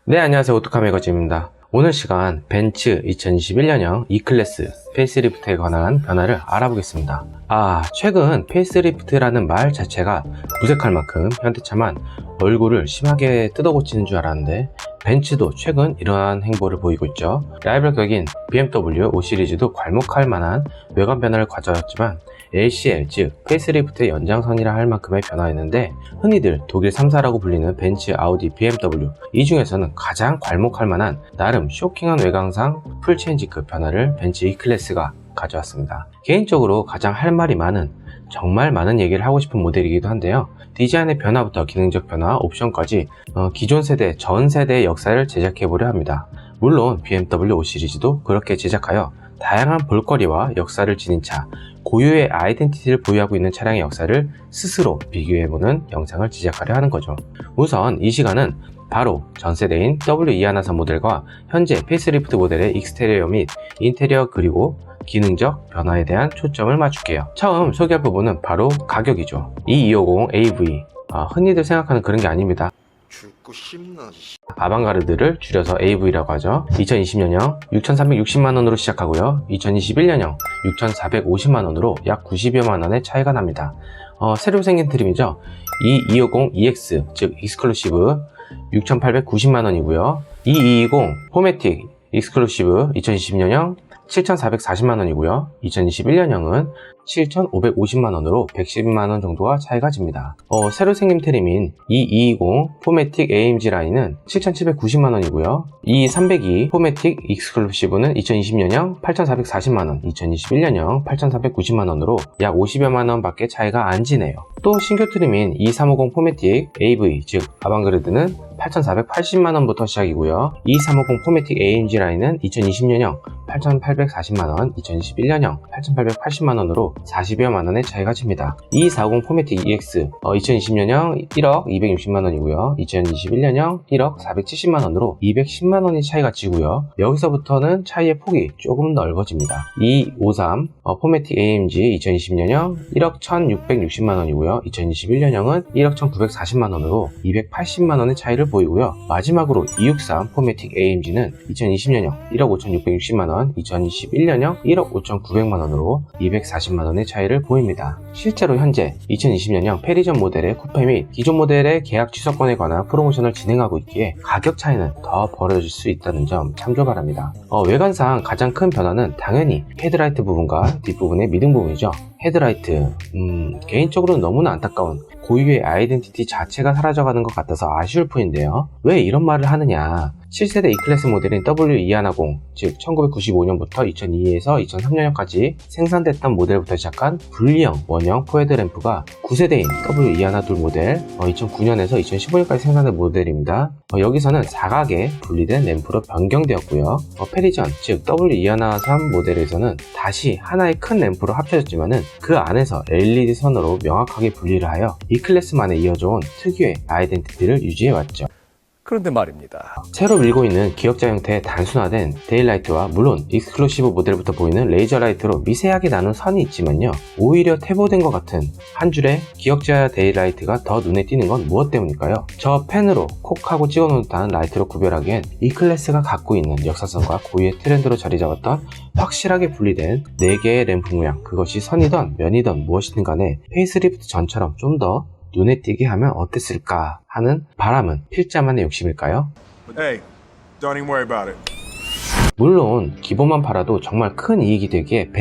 네, 안녕하세요. 오토카 매거진입니다. 오늘 시간 벤츠 2021년형 E클래스 페이스리프트에 관한 변화를 알아보겠습니다. 최근 페이스리프트라는 말 자체가 무색할 만큼 현대차만 얼굴을 심하게 뜯어고치는 줄 알았는데 벤츠도 최근 이러한 행보를 보이고 있죠. 라이벌 격인 BMW 5 시리즈도 괄목할 만한 외관 변화를 가져왔지만 LCL 즉 페이스리프트의 연장선이라 할 만큼의 변화였는데 흔히들 독일 3사라고 불리는 벤츠, 아우디, BMW 이 중에서는 가장 괄목할 만한 나름 쇼킹한 외관상 풀체인지급 변화를 벤츠 E클래스가 가져왔습니다. 개인적으로 가장 할 말이 많은 정말 많은 얘기를 하고 싶은 모델이기도 한데요. 디자인의 변화부터 기능적 변화, 옵션까지 기존 세대, 전 세대의 역사를 제작해보려 합니다. 물론 BMW 5 시리즈도 그렇게 제작하여 다양한 볼거리와 역사를 지닌 차, 고유의 아이덴티티를 보유하고 있는 차량의 역사를 스스로 비교해보는 영상을 제작하려 하는 거죠. 우선 이 시간은 바로 전세대인 W213 모델과 현재 페이스리프트 모델의 익스테리어 및 인테리어 그리고 기능적 변화에 대한 초점을 맞출게요. 처음 소개할 부분은 바로 가격이죠. E250 AV 흔히들 생각하는 그런 게 아닙니다. 죽고 싶나. 아방가르드를 줄여서 AV라고 하죠. 2020년형 6,360만원으로 시작하고요. 2021년형 6,450만원으로 약 90여만원의 차이가 납니다. 새로 생긴 트림이죠. E250 EX 즉 익스클루시브 6,890만원이고요. E220 포매틱 익스클루시브 2020년형 7,440만원이고요. 2021년형은 7,550만원으로 110만원 정도가 차이가 집니다. 새로 생긴 트림인 E220 포매틱 AMG 라인은 7,790만원이고요. E302 포매틱 익스클루시브는 2020년형 8,440만원, 2021년형 8,490만원으로 약 50여만원 밖에 차이가 안 지네요. 또 신규 트림인 E350 포매틱 AV 즉 아방그레드는 8,480만원부터 시작이고요. E350 포매틱 AMG 라인은 2020년형 8,840만원, 2021년형 8,880만원으로 40여만원의 차이가 집니다. E450 포매틱 EX 2020년형 1억 260만원이고요. 2021년형 1억 470만원으로 210만원의 차이가 지고요. 여기서부터는 차이의 폭이 조금 넓어집니다. E53 포매틱 AMG 2020년형 1억 1660만원이고요. 2021년형은 1억 1940만원으로 280만원의 차이를 보이고요. 마지막으로 E63 포매틱 AMG는 2020년형 1억 5660만원, 2021년형 1억 5900만원으로 240만원의 차이를 보입니다. 실제로 현재 2020년형 페리전 모델의 쿠페 및 기존 모델의 계약 취소권에 관한 프로모션을 진행하고 있기에 가격 차이는 더 벌어질 수 있다는 점 참조 바랍니다. 외관상 가장 큰 변화는 당연히 헤드라이트 부분과 뒷부분의 미등 부분이죠. 헤드라이트, 개인적으로는 너무나 안타까운 고유의 아이덴티티 자체가 사라져가는 것 같아서 아쉬울 뿐인데요. 왜 이런 말을 하느냐. 7세대 E클래스 모델인 W210, 즉 1995년부터 2002에서 2003년까지 생산됐던 모델부터 시작한 분리형 원형 포헤드 램프가 9세대인 W212 모델 2009년에서 2015년까지 생산된 모델입니다. 여기서는 사각에 분리된 램프로 변경되었고요. 페리전, 즉 W213 모델에서는 다시 하나의 큰 램프로 합쳐졌지만은 그 안에서 LED 선으로 명확하게 분리를 하여 E클래스만에 이어져온 특유의 아이덴티티를 유지해왔죠. 그런데 말입니다. 새로 밀고 있는 기역자 형태의 단순화된 데일라이트와 물론 익스클루시브 모델부터 보이는 레이저 라이트로 미세하게 나눈 선이 있지만요. 오히려 태보된 것 같은 한 줄의 기역자 데일라이트가 더 눈에 띄는 건 무엇 때문일까요? 저 펜으로 콕 하고 찍어놓은 듯한 라이트로 구별하기엔 E클래스가 갖고 있는 역사성과 고유의 트렌드로 자리 잡았던 확실하게 분리된 4개의 램프 모양, 그것이 선이던 면이던 무엇이든 간에 페이스리프트 전처럼 좀 더 눈에 띄게 하면 어땠을까 하는 바람은 필자만의 욕심일까요? Hey, don't even worry about it. 물론 기본만 팔아도 정말 큰 이익이 되기에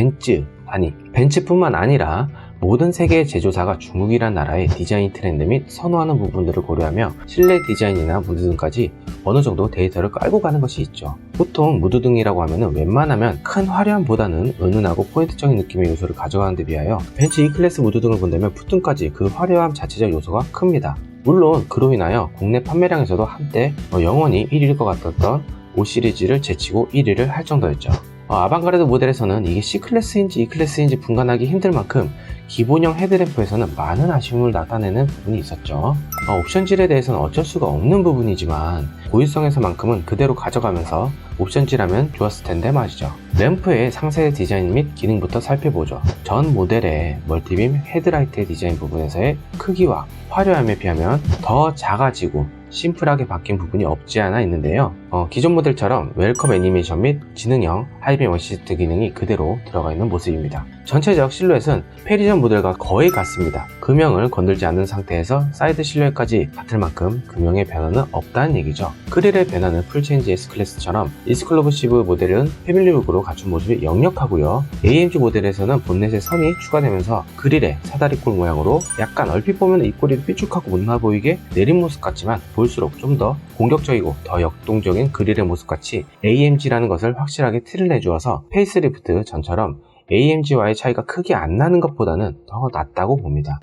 벤츠뿐만 아니라 모든 세계의 제조사가 중국이란 나라의 디자인 트렌드 및 선호하는 부분들을 고려하며 실내 디자인이나 무드등까지 어느 정도 데이터를 깔고 가는 것이 있죠. 보통 무드등이라고 하면 웬만하면 큰 화려함보다는 은은하고 포인트적인 느낌의 요소를 가져가는 데 비하여 벤츠 E클래스 무드등을 본다면 풋등까지 그 화려함 자체적 요소가 큽니다. 물론 그로 인하여 국내 판매량에서도 한때 영원히 1위일 것 같았던 5 시리즈를 제치고 1위를 할 정도였죠. 아방가르드 모델에서는 이게 C클래스인지 E클래스인지 분간하기 힘들 만큼 기본형 헤드램프에서는 많은 아쉬움을 나타내는 부분이 있었죠. 옵션질에 대해서는 어쩔 수가 없는 부분이지만 고유성에서만큼은 그대로 가져가면서 옵션질하면 좋았을 텐데 말이죠. 램프의 상세 디자인 및 기능부터 살펴보죠. 전 모델의 멀티빔 헤드라이트의 디자인 부분에서의 크기와 화려함에 비하면 더 작아지고 심플하게 바뀐 부분이 없지 않아 있는데요. 기존 모델처럼 웰컴 애니메이션 및 지능형 하이빔 어시스트 기능이 그대로 들어가 있는 모습입니다. 전체적 실루엣은 페리전 모델과 거의 같습니다. 금형을 건들지 않는 상태에서 사이드 실루엣까지 같을 만큼 금형의 변화는 없다는 얘기죠. 그릴의 변화는 풀체인지 S클래스처럼 익스클루시브 모델은 패밀리룩으로 갖춘 모습이 역력하고요. AMG 모델에서는 본넷에 선이 추가되면서 그릴의 사다리꼴 모양으로 약간 얼핏 보면 입꼬리도 삐죽하고 못나 보이게 내린 모습 같지만 볼수록 좀 더 공격적이고 더 역동적인 그릴의 모습같이 AMG라는 것을 확실하게 티를 내주어서 페이스리프트 전처럼 AMG와의 차이가 크게 안 나는 것보다는 더 낫다고 봅니다.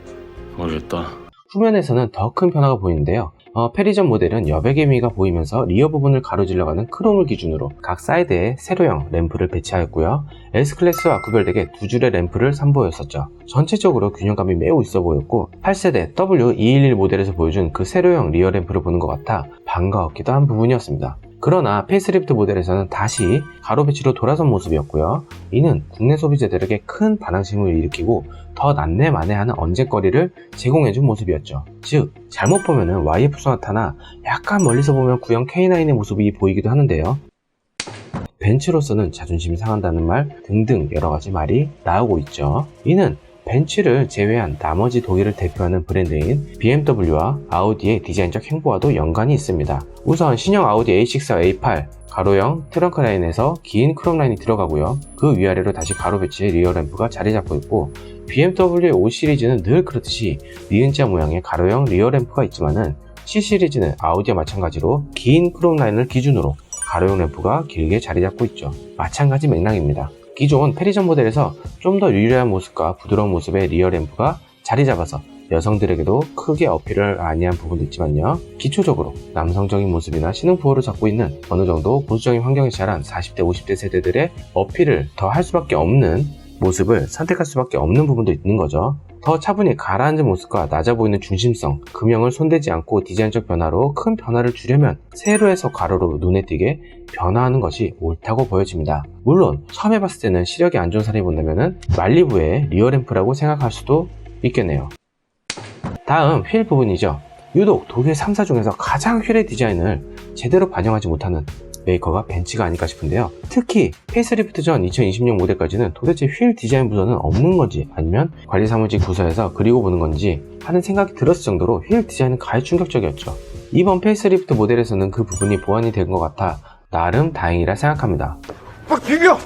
모르겠다. 후면에서는 더 큰 변화가 보이는데요. 페리전 모델은 여백의 미가 보이면서 리어 부분을 가로질러가는 크롬을 기준으로 각 사이드에 세로형 램프를 배치하였고요. S클래스와 구별되게 두 줄의 램프를 선보였었죠. 전체적으로 균형감이 매우 있어 보였고 8세대 W211 모델에서 보여준 그 세로형 리어 램프를 보는 것 같아 반가웠기도 한 부분이었습니다. 그러나 페이스리프트 모델에서는 다시 가로 배치로 돌아선 모습이었고요. 이는 국내 소비자들에게 큰 반항심을 일으키고 더 난내만해하는 언쟁거리를 제공해준 모습이었죠. 즉 잘못 보면은 YF 소나타나 약간 멀리서 보면 구형 K9의 모습이 보이기도 하는데요. 벤츠로서는 자존심이 상한다는 말 등등 여러가지 말이 나오고 있죠. 이는 벤츠를 제외한 나머지 독일을 대표하는 브랜드인 BMW와 아우디의 디자인적 행보와도 연관이 있습니다. 우선 신형 아우디 A6와 A8 가로형 트렁크 라인에서 긴 크롬 라인이 들어가고요. 그 위아래로 다시 가로 배치의 리어 램프가 자리 잡고 있고 BMW의 5 시리즈는 늘 그렇듯이 니은자 모양의 가로형 리어 램프가 있지만은 C 시리즈는 아우디와 마찬가지로 긴 크롬 라인을 기준으로 가로형 램프가 길게 자리 잡고 있죠. 마찬가지 맥락입니다. 기존 페리전 모델에서 좀 더 유려한 모습과 부드러운 모습의 리어 램프가 자리 잡아서 여성들에게도 크게 어필을 아니한 부분도 있지만요. 기초적으로 남성적인 모습이나 신흥부호를 잡고 있는 어느 정도 보수적인 환경에 자란 40대 50대 세대들의 어필을 더 할 수밖에 없는 모습을 선택할 수밖에 없는 부분도 있는 거죠. 더 차분히 가라앉은 모습과 낮아 보이는 중심성, 금형을 손대지 않고 디자인적 변화로 큰 변화를 주려면 세로에서 가로로 눈에 띄게 변화하는 것이 옳다고 보여집니다. 물론 처음 해봤을 때는 시력이 안 좋은 사람이 본다면 말리부의 리어램프라고 생각할 수도 있겠네요. 다음 휠 부분이죠. 유독 독일 3사 중에서 가장 휠의 디자인을 제대로 반영하지 못하는 메이커가 벤츠가 아닐까 싶은데요. 특히 페이스리프트 전 2020년 모델까지는 도대체 휠 디자인 부서는 없는 건지 아니면 관리사무직 부서에서 그리고 보는 건지 하는 생각이 들었을 정도로 휠 디자인은 가히 충격적이었죠. 이번 페이스리프트 모델에서는 그 부분이 보완이 된 것 같아 나름 다행이라 생각합니다. 막 비벼!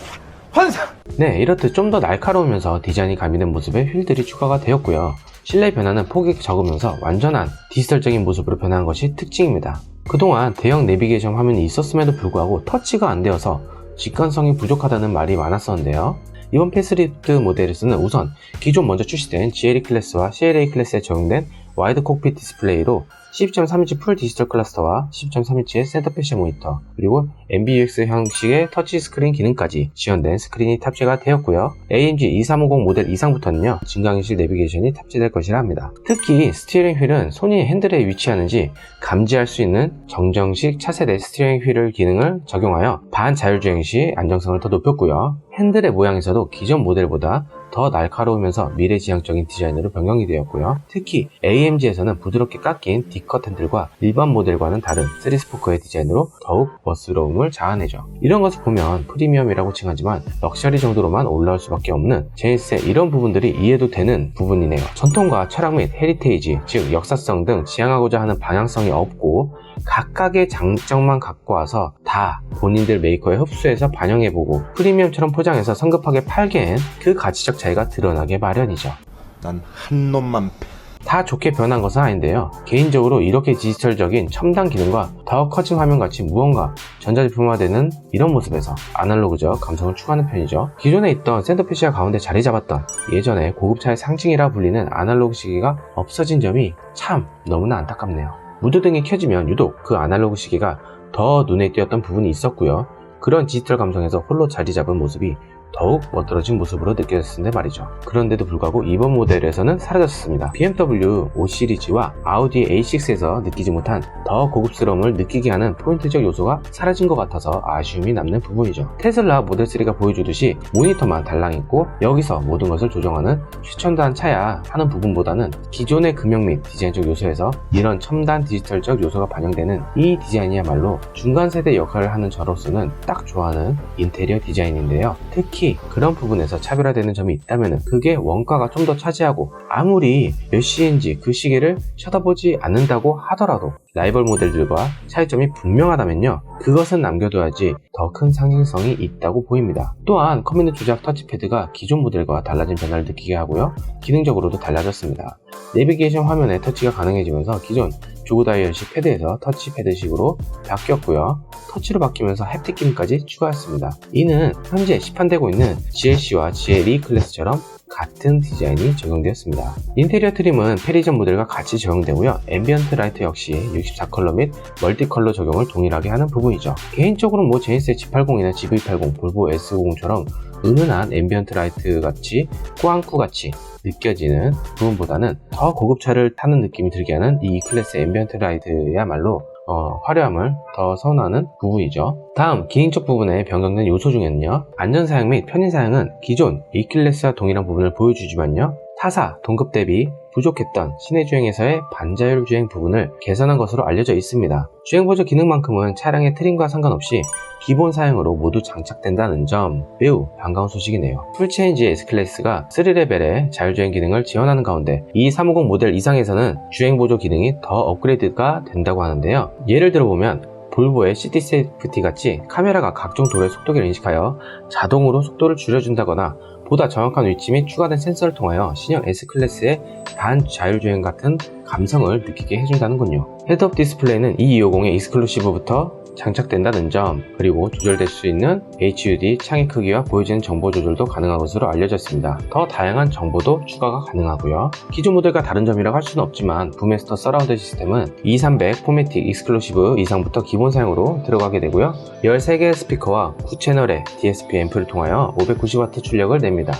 환상! 네, 이렇듯 좀 더 날카로우면서 디자인이 가미된 모습의 휠들이 추가가 되었고요. 실내 변화는 폭이 적으면서 완전한 디지털적인 모습으로 변한 것이 특징입니다. 그동안 대형 내비게이션 화면이 있었음에도 불구하고 터치가 안 되어서 직관성이 부족하다는 말이 많았었는데요. 이번 페이스리프트 모델에서는 우선 기존 먼저 출시된 GLE 클래스와 CLA 클래스에 적용된 와이드 콕핏 디스플레이로 12.3인치 풀 디지털 클러스터와 10.3인치의 센터 패시 모니터, 그리고 MBUX 형식의 터치 스크린 기능까지 지원된 스크린이 탑재가 되었고요. AMG 2350 모델 이상부터는요, 증강현실 내비게이션이 탑재될 것이라 합니다. 특히 스티어링 휠은 손이 핸들에 위치하는지 감지할 수 있는 정정식 차세대 스티어링 휠 기능을 적용하여 반자율주행 시 안정성을 더 높였고요. 핸들의 모양에서도 기존 모델보다 더 날카로우면서 미래지향적인 디자인으로 변경이 되었고요. 특히 AMG에서는 부드럽게 깎인 D컷 핸들과 일반 모델과는 다른 3스포크의 디자인으로 더욱 멋스러움을 자아내죠. 이런 것을 보면 프리미엄이라고 칭하지만 럭셔리 정도로만 올라올 수밖에 없는 제네시스의 이런 부분들이 이해도 되는 부분이네요. 전통과 철학 및 헤리테이지, 즉 역사성 등 지향하고자 하는 방향성이 없고 각각의 장점만 갖고 와서 다 본인들 메이커에 흡수해서 반영해보고 프리미엄처럼 포장해서 성급하게 팔기엔 그 가치적 차이가 드러나게 마련이죠. 난 한 놈만 패. 다 좋게 변한 것은 아닌데요. 개인적으로 이렇게 디지털적인 첨단 기능과 더 커진 화면같이 무언가 전자제품화되는 이런 모습에서 아날로그적 감성을 추구하는 편이죠. 기존에 있던 센터피시가 가운데 자리 잡았던 예전에 고급차의 상징이라 불리는 아날로그 시계가 없어진 점이 참 너무나 안타깝네요. 무드등이 켜지면 유독 그 아날로그 시계가 더 눈에 띄었던 부분이 있었고요. 그런 디지털 감성에서 홀로 자리 잡은 모습이 더욱 멋들어진 모습으로 느껴졌는데 말이죠. 그런데도 불구하고 이번 모델에서는 사라졌습니다. BMW 5 시리즈와 아우디 A6에서 느끼지 못한 더 고급스러움을 느끼게 하는 포인트적 요소가 사라진 것 같아서 아쉬움이 남는 부분이죠. 테슬라 모델 3가 보여주듯이 모니터만 달랑있고 여기서 모든 것을 조정하는 최첨단 차야 하는 부분보다는 기존의 금형 및 디자인적 요소에서 이런 첨단 디지털적 요소가 반영되는 이 디자인이야말로 중간 세대 역할을 하는 저로서는 딱 좋아하는 인테리어 디자인인데요. 특히 그런 부분에서 차별화되는 점이 있다면 그게 원가가 좀 더 차지하고 아무리 몇 시인지 그 시계를 쳐다보지 않는다고 하더라도 라이벌 모델들과 차이점이 분명하다면요, 그것은 남겨둬야지 더 큰 상징성이 있다고 보입니다. 또한 커맨드 조작 터치패드가 기존 모델과 달라진 변화를 느끼게 하고요, 기능적으로도 달라졌습니다. 내비게이션 화면에 터치가 가능해지면서 기존 조그 다이얼식 패드에서 터치패드식으로 바뀌었고요, 터치로 바뀌면서 햅틱 기능까지 추가했습니다. 이는 현재 시판되고 있는 GLC와 GLE 클래스처럼 같은 디자인이 적용되었습니다. 인테리어 트림은 페리전 모델과 같이 적용되고요, 앰비언트 라이트 역시 64컬러 및 멀티컬러 적용을 동일하게 하는 부분이죠. 개인적으로는 제니스의 G80이나 GV80, 볼보 S90처럼 은은한 앰비언트 라이트 같이 꾸안꾸 같이 느껴지는 부분보다는 더 고급차를 타는 느낌이 들게 하는 이 E클래스 앰비언트 라이트야말로 화려함을 더 선호하는 부분이죠. 다음 기능적 부분에 변경된 요소 중에는요, 안전사양 및 편의사양은 기존 E클래스와 동일한 부분을 보여주지만요, 타사 동급 대비 부족했던 시내주행에서의 반자율 주행 부분을 개선한 것으로 알려져 있습니다. 주행보조 기능만큼은 차량의 트림과 상관없이 기본 사양으로 모두 장착된다는 점 매우 반가운 소식이네요. 풀체인지 S클래스가 3레벨의 자율주행 기능을 지원하는 가운데 이 350 모델 이상에서는 주행보조 기능이 더 업그레이드가 된다고 하는데요. 예를 들어보면 볼보의 시티 세이프티 같이 카메라가 각종 도로의 속도계를 인식하여 자동으로 속도를 줄여준다거나 보다 정확한 위치 및 추가된 센서를 통하여 신형 S클래스의 반자율주행 같은 감성을 느끼게 해준다는군요. 헤드업 디스플레이는 E250의 익스클루시브부터 장착된다는 점, 그리고 조절될 수 있는 HUD 창의 크기와 보여지는 정보 조절도 가능한 것으로 알려졌습니다. 더 다양한 정보도 추가가 가능하고요. 기존 모델과 다른 점이라고 할 수는 없지만 부메스터 서라운드 시스템은 2300 포매틱 익스클루시브 이상부터 기본 사양으로 들어가게 되고요, 13개의 스피커와 9채널의 DSP 앰프를 통하여 590W 출력을 냅니다.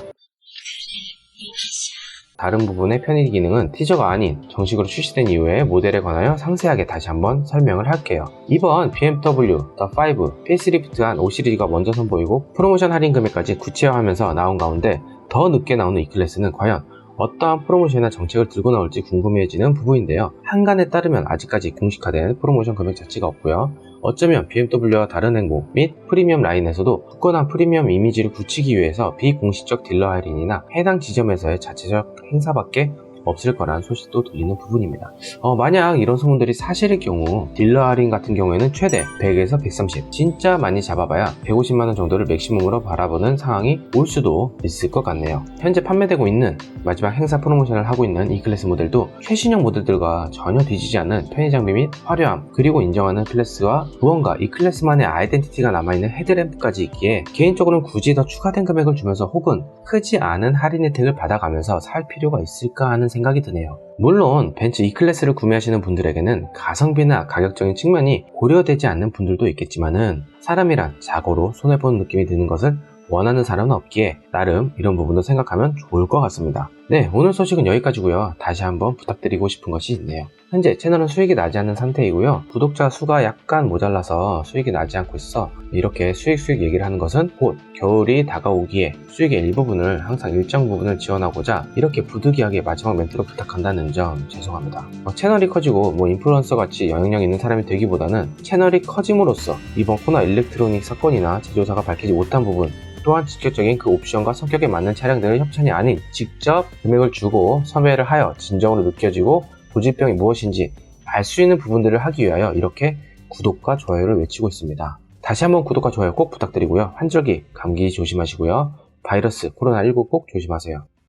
다른 부분의 편의 기능은 티저가 아닌 정식으로 출시된 이후에 모델에 관하여 상세하게 다시 한번 설명을 할게요. 이번 BMW The 5 페이스리프트한 5 시리즈가 먼저 선보이고 프로모션 할인 금액까지 구체화하면서 나온 가운데 더 늦게 나오는 E클래스는 과연 어떠한 프로모션이나 정책을 들고 나올지 궁금해지는 부분인데요. 한간에 따르면 아직까지 공식화된 프로모션 금액 자체가 없고요, 어쩌면 BMW와 다른 행보 및 프리미엄 라인에서도 굳건한 프리미엄 이미지를 굳히기 위해서 비공식적 딜러 할인이나 해당 지점에서의 자체적 행사밖에 없을 거란 소식도 들리는 부분입니다. 만약 이런 소문들이 사실일 경우 딜러 할인 같은 경우에는 최대 100에서 130, 진짜 많이 잡아봐야 150만원 정도를 맥시멈으로 바라보는 상황이 올 수도 있을 것 같네요. 현재 판매되고 있는 마지막 행사 프로모션을 하고 있는 E클래스 모델도 최신형 모델들과 전혀 뒤지지 않는 편의 장비 및 화려함, 그리고 인정하는 클래스와 무언가 E클래스만의 아이덴티티가 남아있는 헤드램프까지 있기에 개인적으로는 굳이 더 추가된 금액을 주면서 혹은 크지 않은 할인 혜택을 받아가면서 살 필요가 있을까 하는 생각이 드네요. 물론 벤츠 E클래스를 구매하시는 분들에게는 가성비나 가격적인 측면이 고려되지 않는 분들도 있겠지만은 사람이란 자고로 손해보는 느낌이 드는 것을 원하는 사람은 없기에 나름 이런 부분도 생각하면 좋을 것 같습니다. 네, 오늘 소식은 여기까지고요. 다시 한번 부탁드리고 싶은 것이 있네요. 현재 채널은 수익이 나지 않는 상태이고요, 구독자 수가 약간 모자라서 수익이 나지 않고 있어 이렇게 수익 얘기를 하는 것은 곧 겨울이 다가오기에 수익의 일부분을 항상 일정 부분을 지원하고자 이렇게 부득이하게 마지막 멘트로 부탁한다는 점 죄송합니다. 채널이 커지고 인플루언서 같이 영향력 있는 사람이 되기보다는 채널이 커짐으로써 이번 코나 일렉트로닉 사건이나 제조사가 밝히지 못한 부분, 또한 직접적인 그 옵션과 성격에 맞는 차량들을 협찬이 아닌 직접 금액을 주고 섭외를 하여 진정으로 느껴지고 고질병이 무엇인지 알 수 있는 부분들을 하기 위하여 이렇게 구독과 좋아요를 외치고 있습니다. 다시 한번 구독과 좋아요 꼭 부탁드리고요, 환절기 감기 조심하시고요, 바이러스 코로나19 꼭 조심하세요.